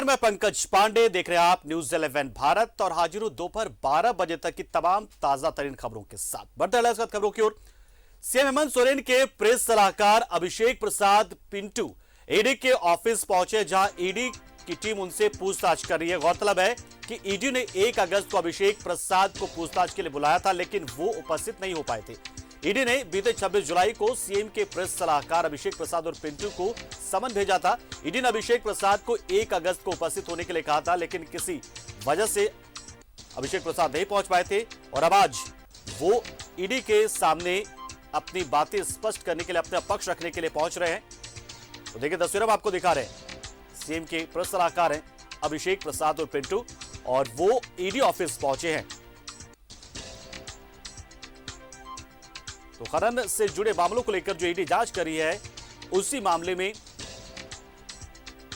नमस्कार, मैं पंकज पांडे। देख रहे हैं आप न्यूज 11 भारत और हाजिर हूं दोपहर 12 बजे तक की तमाम ताजा तरीन खबरों के साथ। बढ़ते हैं इस खबरों की ओर। सीएम हेमंत सोरेन के प्रेस सलाहकार अभिषेक प्रसाद पिंटू ईडी के ऑफिस पहुंचे, जहां ईडी की टीम उनसे पूछताछ कर रही है। गौरतलब है कि ईडी ने 1 अगस्त को अभिषेक प्रसाद को पूछताछ के लिए बुलाया था, लेकिन वो उपस्थित नहीं हो पाए थे। ईडी ने बीते 26 जुलाई को सीएम के प्रेस सलाहकार अभिषेक प्रसाद और पिंटू को समन भेजा था। ईडी ने अभिषेक प्रसाद को 1 अगस्त को उपस्थित होने के लिए कहा था, लेकिन किसी वजह से अभिषेक प्रसाद नहीं पहुंच पाए थे और अब आज वो ईडी के सामने अपनी बातें स्पष्ट करने के लिए, अपना पक्ष रखने के लिए पहुंच रहे हैं। तो देखिए तस्वीरें आपको दिखा रहे हैं। सीएम के प्रेस सलाहकार हैं अभिषेक प्रसाद और पिंटू और वो ईडी ऑफिस पहुंचे हैं। तो खनन से जुड़े मामलों को लेकर जो ईडी जांच कर रही है, उसी मामले में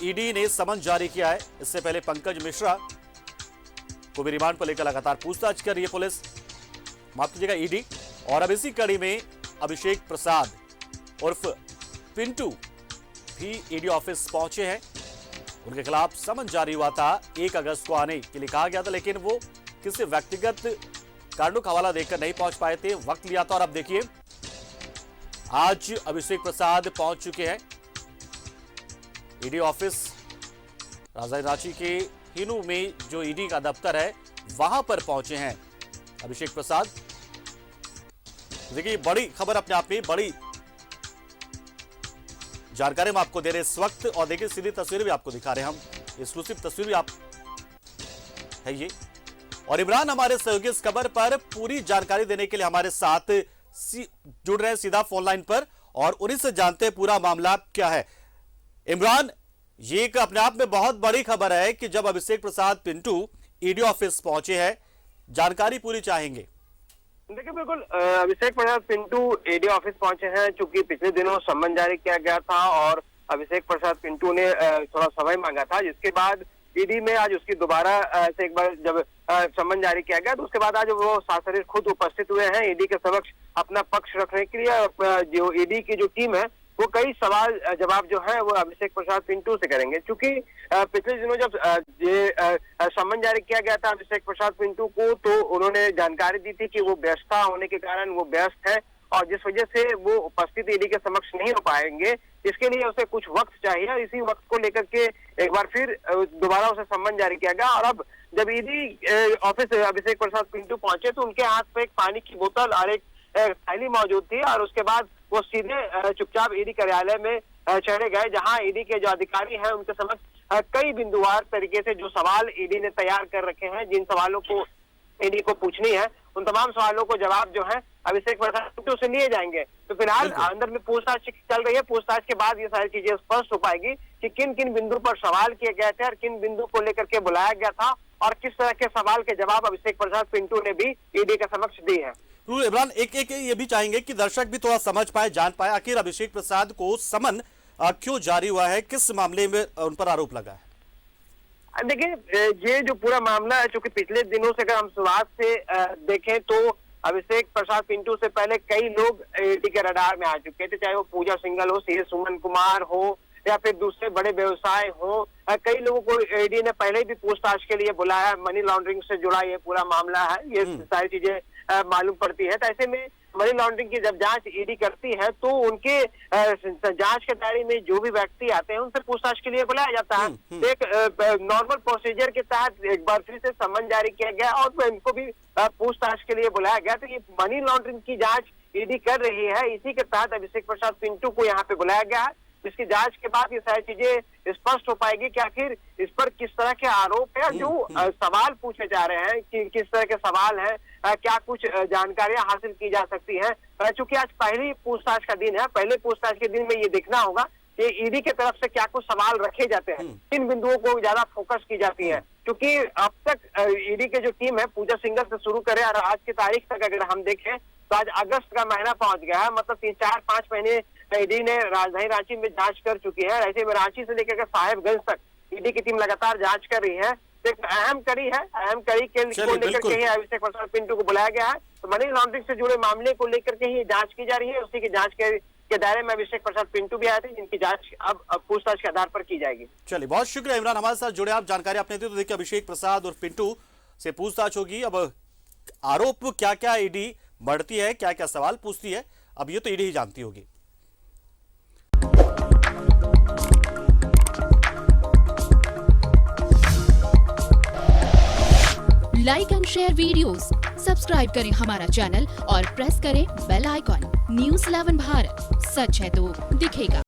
ईडी ने समन जारी किया है। इससे पहले पंकज मिश्रा को भी रिमांड पर लेकर लगातार पूछताछ कर रही है पुलिस, माफ कीजिएगा ईडी। और अब इसी कड़ी में अभिषेक प्रसाद उर्फ पिंटू भी ईडी ऑफिस पहुंचे हैं। उनके खिलाफ समन जारी हुआ था, 1 अगस्त को आने के लिए कहा गया था, लेकिन वो किसी व्यक्तिगत कारणों का हवाला देकर नहीं पहुंच पाए थे, वक्त लिया था। और अब देखिए आज अभिषेक प्रसाद पहुंच चुके हैं ईडी ऑफिस। राजधानी रांची के हिनू में जो ईडी का दफ्तर है वहां पर पहुंचे हैं अभिषेक प्रसाद। देखिए बड़ी खबर, अपने आप में बड़ी जानकारी हम आपको दे रहे हैं इस वक्त। और देखिए सीधी तस्वीर भी आपको दिखा रहे हैं हम, एक्सक्लूसिव तस्वीर भी आप है ये। और इमरान हमारे सहयोगी इस खबर पर पूरी जानकारी देने के लिए हमारे साथ जुड़ रहे हैं सीधा फोन लाइन पर, और उन्हीं से जानते हैं पूरा मामला क्या है। इमरान, ये एक अपने आप में बहुत बड़ी खबर है कि जब अभिषेक प्रसाद पिंटू ईडी ऑफिस पहुंचे हैं, जानकारी पूरी चाहेंगे। देखिए बिल्कुल, अभिषेक प्रसाद पिंटू ईडी ऑफिस पहुंचे हैं। चूंकि पिछले दिनों सम्मन जारी किया गया था और अभिषेक प्रसाद पिंटू ने थोड़ा समय मांगा था, जिसके बाद ईडी में आज उसकी दोबारा से एक बार जब सम्मन जारी किया गया, तो उसके बाद आज वो सासरीर खुद उपस्थित हुए हैं ईडी के समक्ष अपना पक्ष रखने के लिए। जो ईडी की जो टीम है वो कई सवाल जवाब जो है वो अभिषेक प्रसाद पिंटू से करेंगे। क्योंकि पिछले दिनों जब ये सम्मन जारी किया गया था अभिषेक प्रसाद पिंटू को, तो उन्होंने जानकारी दी थी कि वो व्यस्तता होने के कारण वो व्यस्त है और जिस वजह से वो उपस्थित ईडी के समक्ष नहीं हो पाएंगे, इसके लिए उसे कुछ वक्त चाहिए। इसी वक्त को लेकर के एक बार फिर दोबारा उसे सम्मन जारी किया गया। और अब जब ईडी ऑफिस अभिषेक प्रसाद पिंटू पहुंचे तो उनके हाथ में एक पानी की बोतल और एक थैली मौजूद थी, और उसके बाद वो सीधे चुपचाप ईडी कार्यालय में चले गए, जहां ईडी के जो अधिकारी हैं उनके समक्ष कई बिंदुवार तरीके से जो सवाल ईडी ने तैयार कर रखे हैं, जिन सवालों को ईडी को पूछनी है, उन तमाम सवालों को जवाब जो है अभिषेक प्रसाद पिंटू से लिए जाएंगे। तो फिलहाल अंदर में पूछताछ चल रही है। पूछताछ के बाद ये सारी चीजें स्पष्ट हो पाएगी कि किन किन बिंदु पर सवाल किए गए थे और किन बिंदु को लेकर के बुलाया गया था और किस तरह के सवाल के जवाब अभिषेक प्रसाद पिंटू ने भी ईडी के समक्ष दी है। इमरान, एक ये भी चाहेंगे कि दर्शक भी थोड़ा समझ पाए, जान पाए, आखिर अभिषेक प्रसाद को समन क्यों जारी हुआ है, किस मामले में उन पर आरोप लगा है? देखिए ये जो पूरा मामला है, चूंकि पिछले दिनों से अगर हम शुरुआत से देखें तो अभिषेक प्रसाद पिंटू से पहले कई लोग ईडी के रडार में आ चुके थे, चाहे वो पूजा सिंघल हो, सीए सुमन कुमार हो या फिर दूसरे बड़े व्यवसाय हो। कई लोगों को ईडी ने पहले भी पूछताछ के लिए बुलाया। मनी लॉन्ड्रिंग से जुड़ा ये पूरा मामला है, ये सारी चीजें मालूम पड़ती है। तो ऐसे में मनी लॉन्ड्रिंग की जब जांच ईडी करती है तो उनके जांच के दायरे में जो भी व्यक्ति आते हैं उनसे पूछताछ के लिए बुलाया जाता है। एक नॉर्मल प्रोसीजर के तहत एक बार फिर से सम्मन जारी किया गया और इनको भी पूछताछ के लिए बुलाया गया। तो ये मनी लॉन्ड्रिंग की जांच ईडी कर रही है, इसी के तहत अभिषेक प्रसाद पिंटू को यहाँ पे बुलाया गया है। इसकी जांच के बाद ये सारी चीजें स्पष्ट हो पाएगी कि आखिर इस पर किस तरह के आरोप है, जो सवाल पूछे जा रहे हैं कि किस तरह के सवाल हैं, क्या कुछ जानकारियां हासिल की जा सकती हैं। चूंकि आज पहली पूछताछ का दिन है, पहले पूछताछ के दिन में ये देखना होगा कि ईडी की तरफ से क्या कुछ सवाल रखे जाते हैं, किन बिंदुओं को ज्यादा फोकस की जाती है। क्योंकि अब तक ईडी की जो टीम है पूजा सिंघल से शुरू करे और आज की तारीख तक अगर हम देखें तो आज अगस्त का महीना पहुंच गया है, मतलब 3-4-5 महीने ईडी ने राजधानी रांची में जांच कर चुकी है। ऐसे में रांची से लेकर साहेबगंज तक ईडी की टीम लगातार जांच कर रही है। एक अहम कड़ी है, अहम कड़ी को लेकर के ही अभिषेक प्रसाद पिंटू को बुलाया गया है। तो मनी लॉन्ड्रिंग से जुड़े मामले को लेकर के ही जांच की जा रही है, उसी की जांच के के दायरे में अभिषेक प्रसाद पिंटू भी आए थे, जिनकी जांच अब पूछताछ के आधार पर की जाएगी। चलिए, बहुत शुक्रिया इमरान, हमारे साथ जुड़े, आप जानकारी आपने दी। तो देखिए, अभिषेक प्रसाद और पिंटू से पूछताछ होगी। अब आरोप क्या क्या ईडी बढ़ती है, क्या क्या सवाल पूछती है, अब ये तो ईडी ही जानती होगी। Like and share videos, subscribe करें हमारा चैनल और प्रेस करें बेल आइकॉन। न्यूज़ 11 भारत, सच है तो दिखेगा।